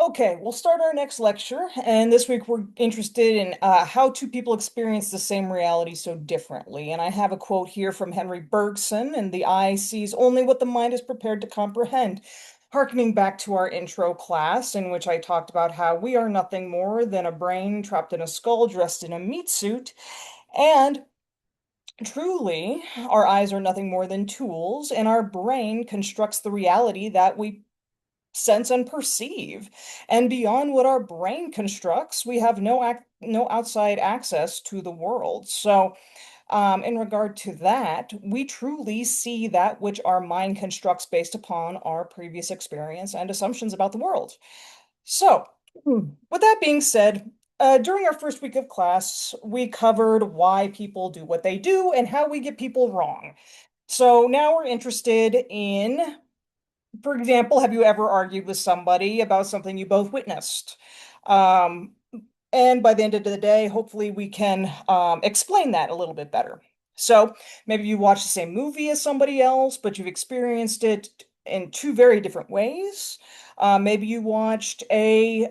Okay, we'll start our next lecture, and this week we're interested in how two people experience the same reality so differently. And I have a quote here from Henry Bergson, and the eye sees only what the mind is prepared to comprehend, harkening back to our intro class, in which I talked about how we are nothing more than a brain trapped in a skull dressed in a meat suit, and truly, our eyes are nothing more than tools, and our brain constructs the reality that we sense and perceive. And beyond what our brain constructs, we have no outside access to the world. So, in regard to that, we truly see that which our mind constructs based upon our previous experience and assumptions about the world. So, with that being said, during our first week of class, we covered why people do what they do and how we get people wrong. So now we're interested in, for example, have you ever argued with somebody about something you both witnessed? Um, and by the end of the day, hopefully we can explain that a little bit better. So maybe you watched the same movie as somebody else, but you've experienced it in two very different ways. Maybe you watched a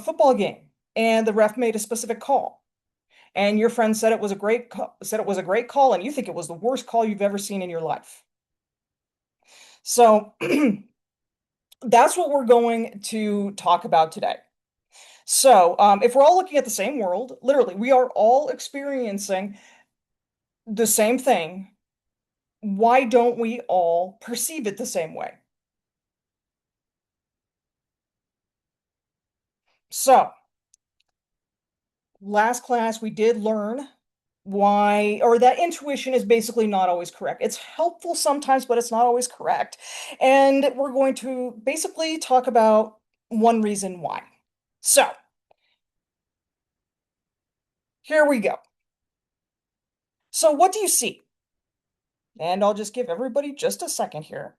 football game and the ref made a specific call, and your friend said it was a said it was a great call, and you think it was the worst call you've ever seen in your life. So that's what we're going to talk about today. So, if we're all looking at the same world, literally, we are all experiencing the same thing. Why don't we all perceive it the same way? So, last class we did learn why, or that intuition is basically not always correct. It's helpful sometimes, but it's not always correct. And we're going to basically talk about one reason why. So, here we go. So, what do you see? And I'll just give everybody just a second here.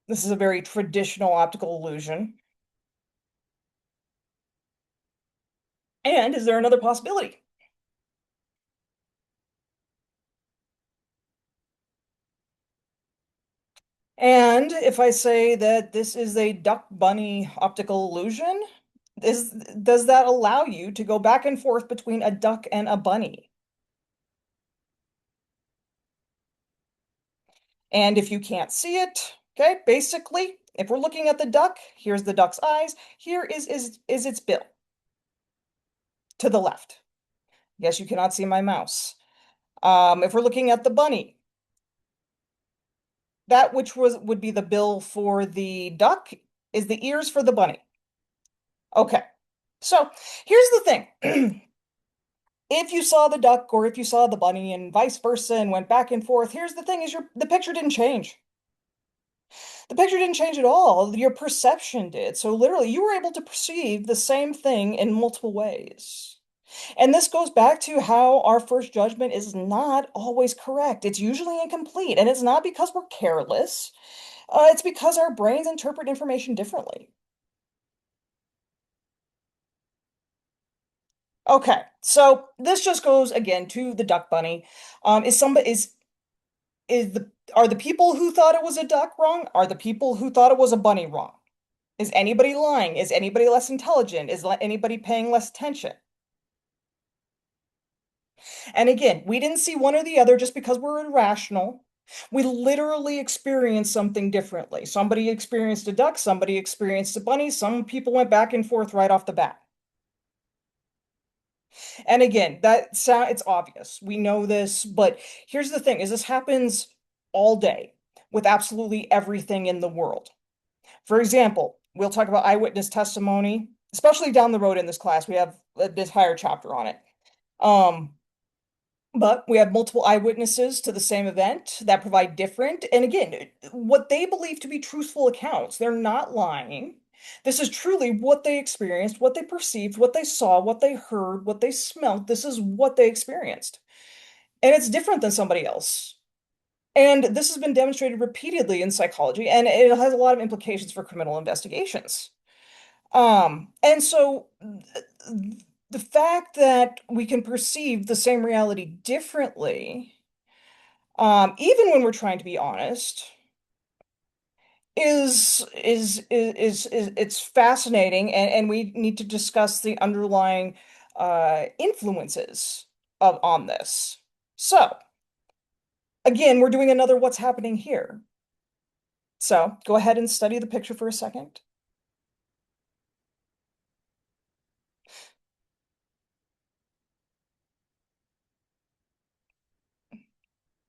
This is a very traditional optical illusion. And is there another possibility? And if I say that this is a duck bunny optical illusion, does that allow you to go back and forth between a duck and a bunny? And if you can't see it, okay, basically, if we're looking at the duck, here's the duck's eyes, here is its bill to the left. Yes, you cannot see my mouse. If we're looking at the bunny, that which would be the bill for the duck is the ears for the bunny. Okay. So here's the thing. If you saw the duck or if you saw the bunny and vice versa and went back and forth, here's the thing is the picture didn't change. The picture didn't change at all. Your perception did. So literally you were able to perceive the same thing in multiple ways. And this goes back to how our first judgment is not always correct. It's usually incomplete, and it's not because we're careless. It's because our brains interpret information differently. Okay, so this just goes again to the duck bunny. Is the are the people who thought it was a duck wrong? Are the people who thought it was a bunny wrong? Is anybody lying? Is anybody less intelligent? Is anybody paying less attention? And again, we didn't see one or the other just because we're irrational. We literally experienced something differently. Somebody experienced a duck, somebody experienced a bunny, some people went back and forth right off the bat. And again, it's obvious. We know this, but here's the thing is this happens all day with absolutely everything in the world. For example, we'll talk about eyewitness testimony, especially down the road in this class. We have an entire chapter on it. Um, but we have multiple eyewitnesses to the same event that provide different, and again, what they believe to be truthful accounts. They're not lying. This is truly what they experienced, what they perceived, what they saw, what they heard, what they smelled. This is what they experienced. And it's different than somebody else. And this has been demonstrated repeatedly in psychology, and it has a lot of implications for criminal investigations. And so the fact that we can perceive the same reality differently, even when we're trying to be honest, is it's fascinating, and we need to discuss the underlying influences of on this. So again, we're doing another what's happening here. So go ahead and study the picture for a second.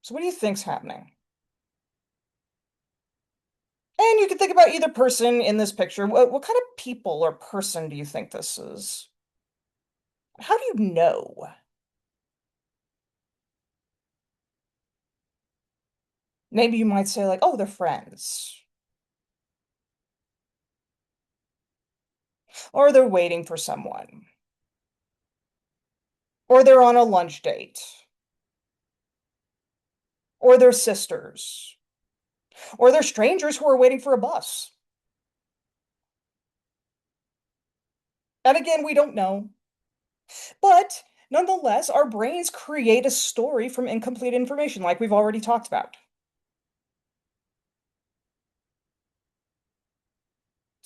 So what do you think's happening? And you can think about either person in this picture. What kind of people or person do you think this is? How do you know? Maybe you might say like, oh, they're friends, or they're waiting for someone, or they're on a lunch date, or they're sisters, or they're strangers who are waiting for a bus. And again, we don't know. But nonetheless, our brains create a story from incomplete information, like we've already talked about.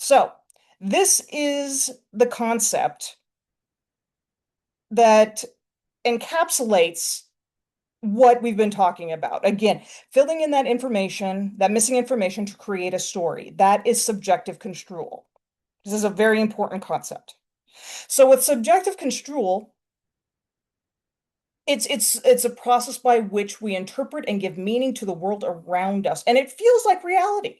So, this is the concept that encapsulates what we've been talking about. Again, filling in that information, that missing information to create a story. That is subjective construal. This is a very important concept. So with subjective construal, it's a process by which we interpret and give meaning to the world around us, and it feels like reality.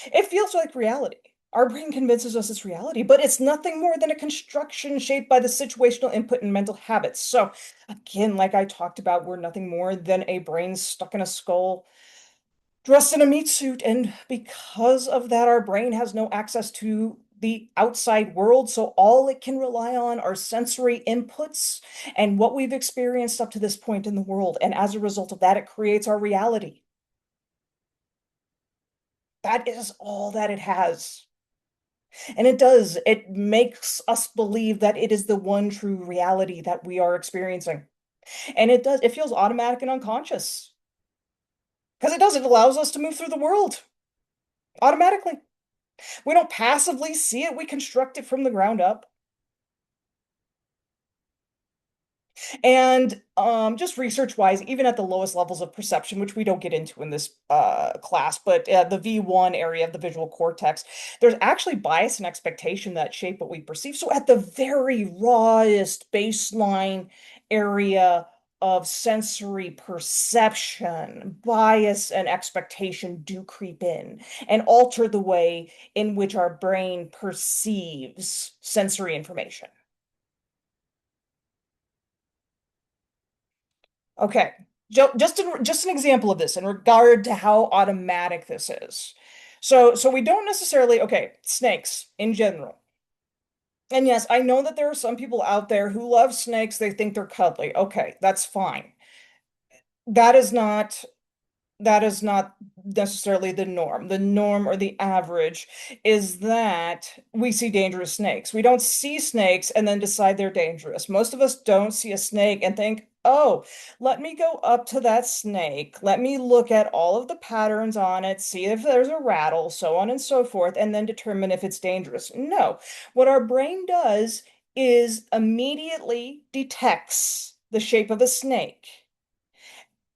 It feels like reality. Our brain convinces us it's reality, but it's nothing more than a construction shaped by the situational input and mental habits. So, again, like I talked about, we're nothing more than a brain stuck in a skull, dressed in a meat suit. And because of that, our brain has no access to the outside world. So, all it can rely on are sensory inputs and what we've experienced up to this point in the world. And as a result of that, it creates our reality. That is all that it has. And it does. It makes us believe that it is the one true reality that we are experiencing. And it does. It feels automatic and unconscious. Because it does. It allows us to move through the world automatically. We don't passively see it. We construct it from the ground up. And just research-wise, even at the lowest levels of perception, which we don't get into in this class, but the V1 area of the visual cortex, there's actually bias and expectation that shape what we perceive. So at the very rawest baseline area of sensory perception, bias and expectation do creep in and alter the way in which our brain perceives sensory information. Okay. Just an example of this in regard to how automatic this is. So we don't necessarily, okay, snakes in general. And yes, I know that there are some people out there who love snakes. They think they're cuddly. Okay, that's fine. That is not that is not necessarily the norm. The norm or the average is that we see dangerous snakes. We don't see snakes and then decide they're dangerous. Most of us don't see a snake and think, oh, let me go up to that snake. Let me look at all of the patterns on it, see if there's a rattle, so on and so forth, and then determine if it's dangerous. No. What our brain does is immediately detects the shape of a snake,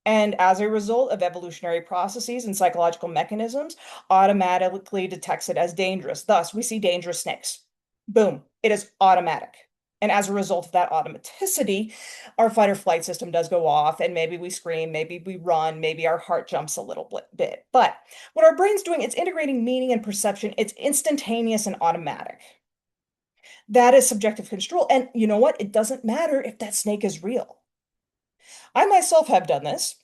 and as a result of evolutionary processes and psychological mechanisms, automatically detects it as dangerous. Thus, we see dangerous snakes. Boom, it is automatic. And as a result of that automaticity, our fight or flight system does go off, and maybe we scream, maybe we run, maybe our heart jumps a little bit. But what our brain's doing, it's integrating meaning and perception. It's instantaneous and automatic. That is subjective control. And you know what? It doesn't matter if that snake is real. I myself have done this.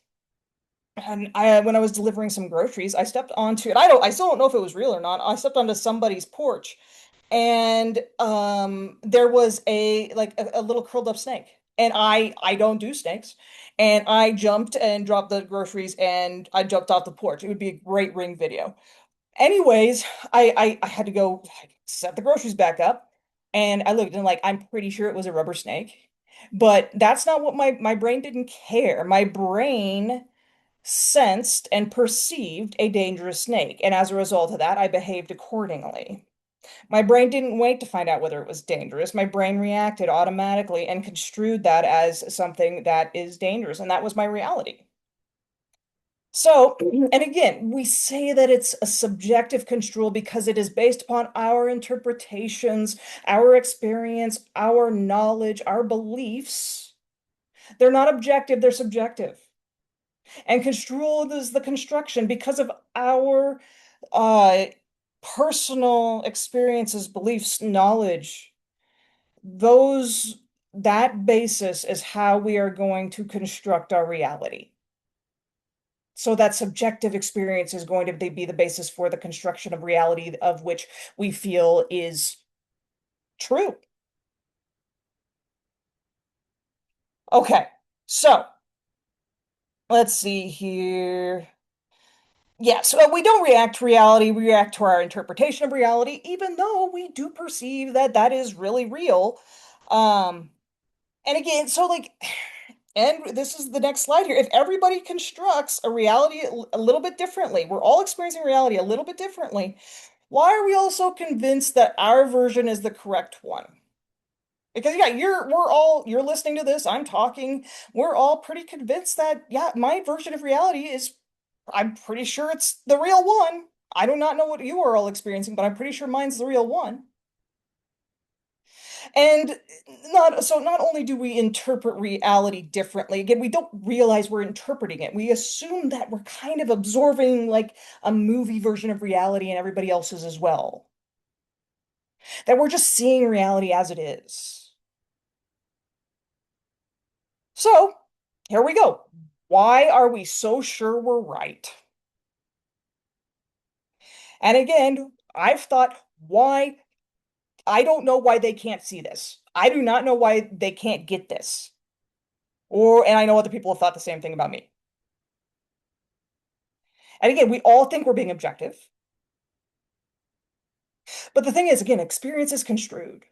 And when I was delivering some groceries, I stepped onto it. I still don't know if it was real or not. I stepped onto somebody's porch, and there was a little curled up snake. And I don't do snakes. And I jumped and dropped the groceries, and I jumped off the porch. It would be a great ring video. Anyways, I had to go set the groceries back up, and I looked and like I'm pretty sure it was a rubber snake. But that's not what my brain didn't care. My brain sensed and perceived a dangerous snake, and as a result of that, I behaved accordingly. My brain didn't wait to find out whether it was dangerous. My brain reacted automatically and construed that as something that is dangerous, and that was my reality. So, and again, we say that it's a subjective construal because it is based upon our interpretations, our experience, our knowledge, our beliefs. They're not objective, they're subjective. And construal is the construction because of our uh, personal experiences, beliefs, knowledge. Those, that basis is how we are going to construct our reality. So that subjective experience is going to be the basis for the construction of reality of which we feel is true. Okay, so let's see here. Yes, we don't react to reality, we react to our interpretation of reality, even though we do perceive that that is really real. Um, and again, so like, and this is the next slide here. If everybody constructs a reality a little bit differently, we're all experiencing reality a little bit differently. Why are we all so convinced that our version is the correct one? Because yeah, you're listening to this, I'm talking, we're all pretty convinced that yeah, my version of reality is I'm pretty sure it's the real one. I do not know what you are all experiencing, but I'm pretty sure mine's the real one. And not only do we interpret reality differently, again, we don't realize we're interpreting it. We assume that we're kind of absorbing like a movie version of reality and everybody else's as well. That we're just seeing reality as it is. So, here we go. Why are we so sure we're right? And again, I've thought, why? I don't know why they can't see this. I do not know why they can't get this. And I know other people have thought the same thing about me. And again, we all think we're being objective. But the thing is, again, experience is construed.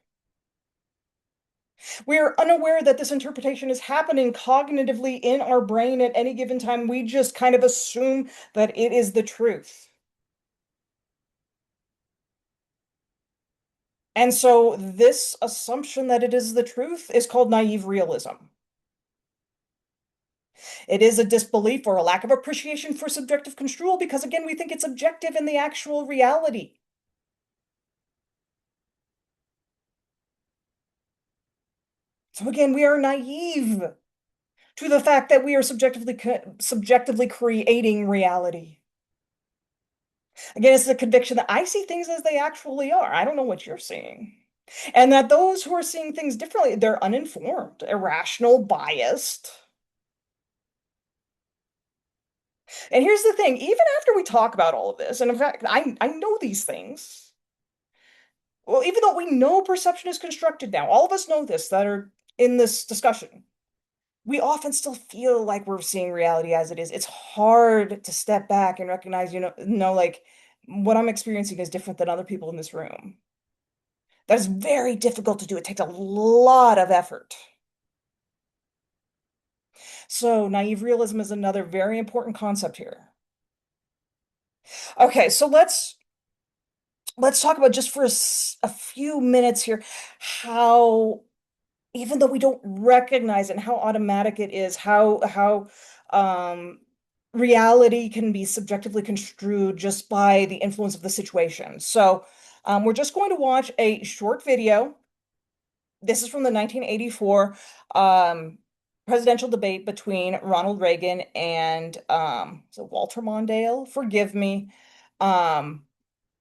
We are unaware that this interpretation is happening cognitively in our brain at any given time. We just kind of assume that it is the truth. And so this assumption that it is the truth is called naive realism. It is a disbelief or a lack of appreciation for subjective construal because, again, we think it's objective in the actual reality. So again, we are naive to the fact that we are subjectively creating reality. Again, it's the conviction that I see things as they actually are. I don't know what you're seeing. And that those who are seeing things differently, they're uninformed, irrational, biased. And here's the thing, even after we talk about all of this, and in fact, I know these things. Well, even though we know perception is constructed now, all of us know this that are in this discussion. We often still feel like we're seeing reality as it is. It's hard to step back and recognize, like what I'm experiencing is different than other people in this room. That is very difficult to do. It takes a lot of effort. So, naive realism is another very important concept here. Okay, so let's talk about just for a few minutes here how even though we don't recognize it and how automatic it is, how reality can be subjectively construed just by the influence of the situation. So we're just going to watch a short video. This is from the 1984 presidential debate between Ronald Reagan and so Walter Mondale. Forgive me. Um,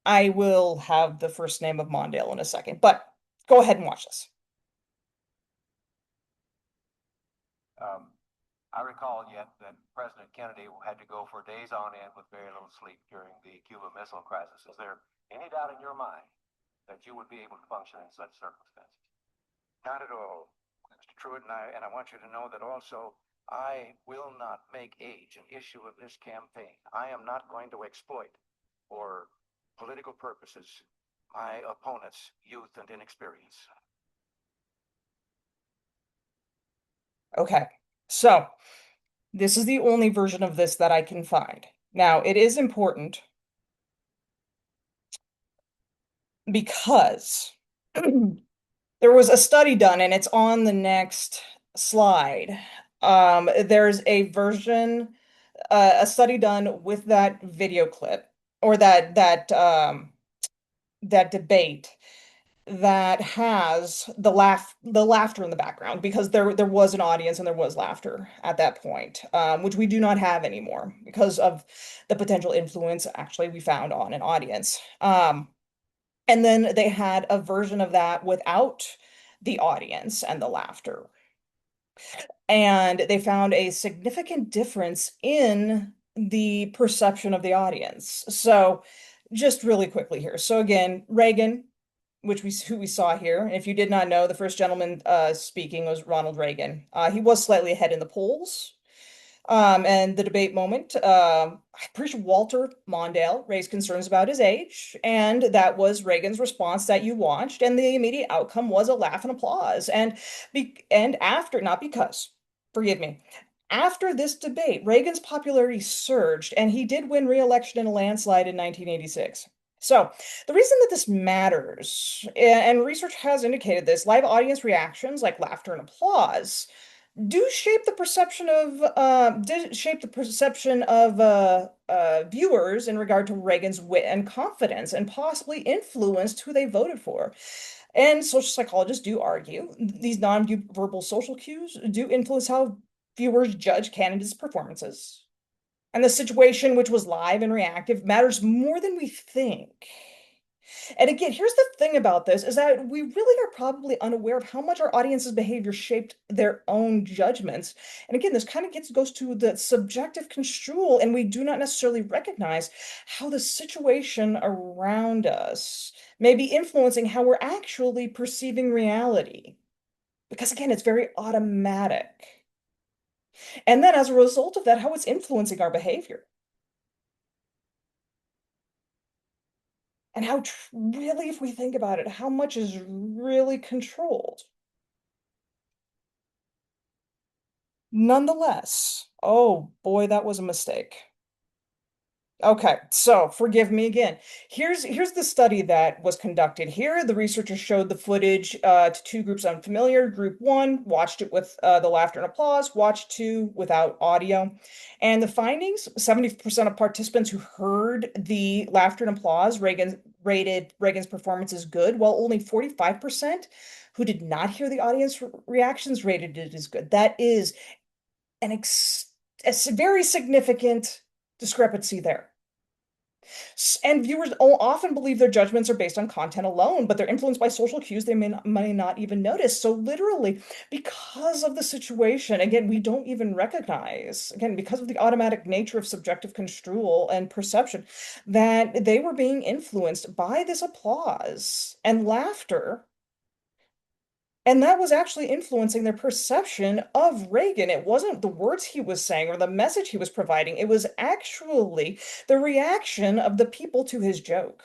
I will have the first name of Mondale in a second, but go ahead and watch this. Um, I recall yet that President Kennedy had to go for days on end with very little sleep during the Cuba Missile Crisis. Is there any doubt in your mind that you would be able to function in such circumstances? Not at all, Mr. Truitt, and I want you to know that also I will not make age an issue of this campaign. I am not going to exploit, for political purposes, my opponent's youth and inexperience. Okay, so This is the only version of this that I can find. Now, it is important because there was a study done, and it's on the next slide. There's a version, a study done with that video clip or that debate that has the laughter in the background because there was an audience and there was laughter at that point, which we do not have anymore because of the potential influence actually we found on an audience. And then they had a version of that without the audience and the laughter. And they found a significant difference in the perception of the audience. So, just really quickly here. So again, Reagan, which we who we saw here. If you did not know, the first gentleman speaking was Ronald Reagan. He was slightly ahead in the polls. And the debate moment, I'm pretty sure Walter Mondale raised concerns about his age, and that was Reagan's response that you watched, and the immediate outcome was a laugh and applause. And after, not because, forgive me, after this debate, Reagan's popularity surged, and he did win re-election in a landslide in 1986. So, the reason that this matters, and research has indicated this, live audience reactions like laughter and applause do shape the perception of did shape the perception of viewers in regard to Reagan's wit and confidence, and possibly influenced who they voted for. And social psychologists do argue these non-verbal social cues do influence how viewers judge candidates' performances. And the situation, which was live and reactive, matters more than we think. And again, here's the thing about this is that we really are probably unaware of how much our audience's behavior shaped their own judgments. And again, this kind of goes to the subjective construal, and we do not necessarily recognize how the situation around us may be influencing how we're actually perceiving reality. Because again, it's very automatic. And then as a result of that, how it's influencing our behavior. And how really, if we think about it, how much is really controlled. Nonetheless, oh boy, that was a mistake. Okay, so forgive me again. Here's the study that was conducted. Here, the researchers showed the footage to two groups unfamiliar. Group one watched it with the laughter and applause. Watched two without audio. And the findings: 70% of participants who heard the laughter and applause rated Reagan's performance as good, while only 45% who did not hear the audience reactions rated it as good. That is a very significant discrepancy there. And viewers often believe their judgments are based on content alone, but they're influenced by social cues they may not even notice. So, literally, because of the situation, again, we don't even recognize, again, because of the automatic nature of subjective construal and perception, that they were being influenced by this applause and laughter. And that was actually influencing their perception of Reagan. It wasn't the words he was saying or the message he was providing. It was actually the reaction of the people to his joke.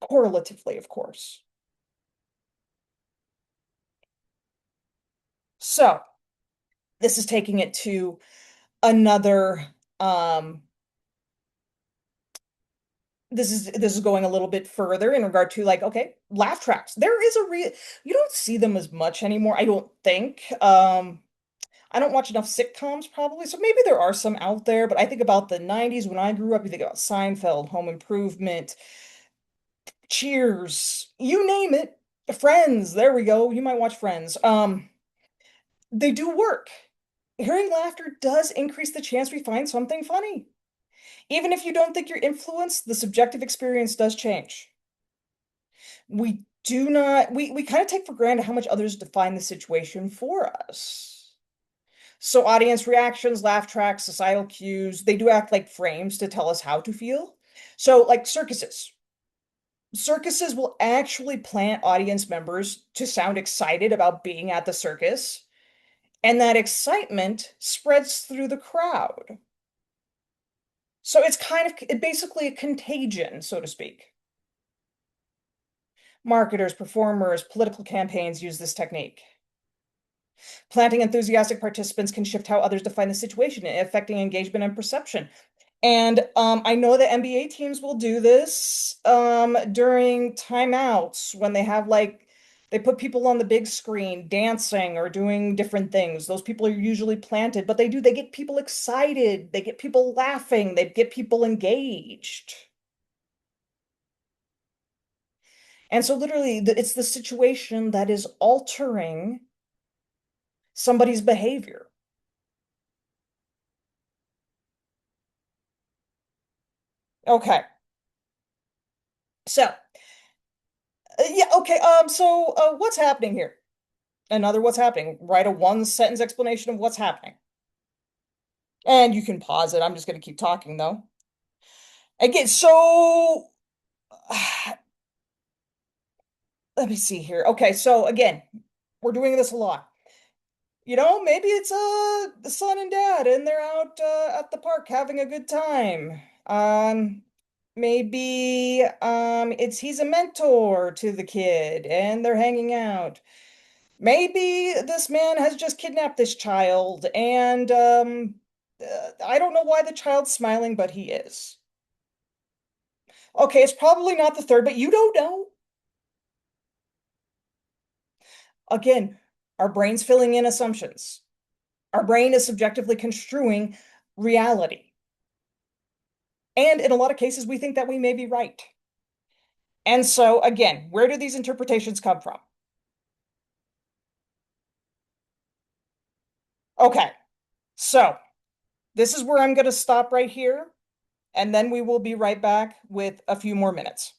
Correlatively, of course. So, this is taking it to another this is going a little bit further in regard to like, okay, laugh tracks. There is a real you don't see them as much anymore, I don't think. I don't watch enough sitcoms probably, so maybe there are some out there, but I think about the 90s when I grew up, you think about Seinfeld, Home Improvement, Cheers, you name it. Friends, there we go. You might watch Friends. They do work. Hearing laughter does increase the chance we find something funny. Even if you don't think you're influenced, the subjective experience does change. We do not, we kind of take for granted how much others define the situation for us. So audience reactions, laugh tracks, societal cues, they do act like frames to tell us how to feel. So like circuses. Circuses will actually plant audience members to sound excited about being at the circus, and that excitement spreads through the crowd. So it's kind of basically a contagion, so to speak. Marketers, performers, political campaigns use this technique. Planting enthusiastic participants can shift how others define the situation, affecting engagement and perception. And I know that NBA teams will do this during timeouts when they have like they put people on the big screen dancing or doing different things. Those people are usually planted, but they get people excited, they get people laughing, they get people engaged. And so literally it's the situation that is altering somebody's behavior. Okay. So, yeah, okay. What's happening here? Another what's happening. Write a one sentence explanation of what's happening. And you can pause it. I'm just going to keep talking though. Again, so let me see here. Okay, so again, we're doing this a lot. Maybe it's the son and dad and they're out at the park having a good time. Maybe it's he's a mentor to the kid and they're hanging out. Maybe this man has just kidnapped this child and I don't know why the child's smiling, but he is. Okay, it's probably not the third, but you don't know. Again, our brain's filling in assumptions. Our brain is subjectively construing reality. And in a lot of cases, we think that we may be right. And so, again, where do these interpretations come from? Okay, so this is where I'm going to stop right here, and then we will be right back with a few more minutes.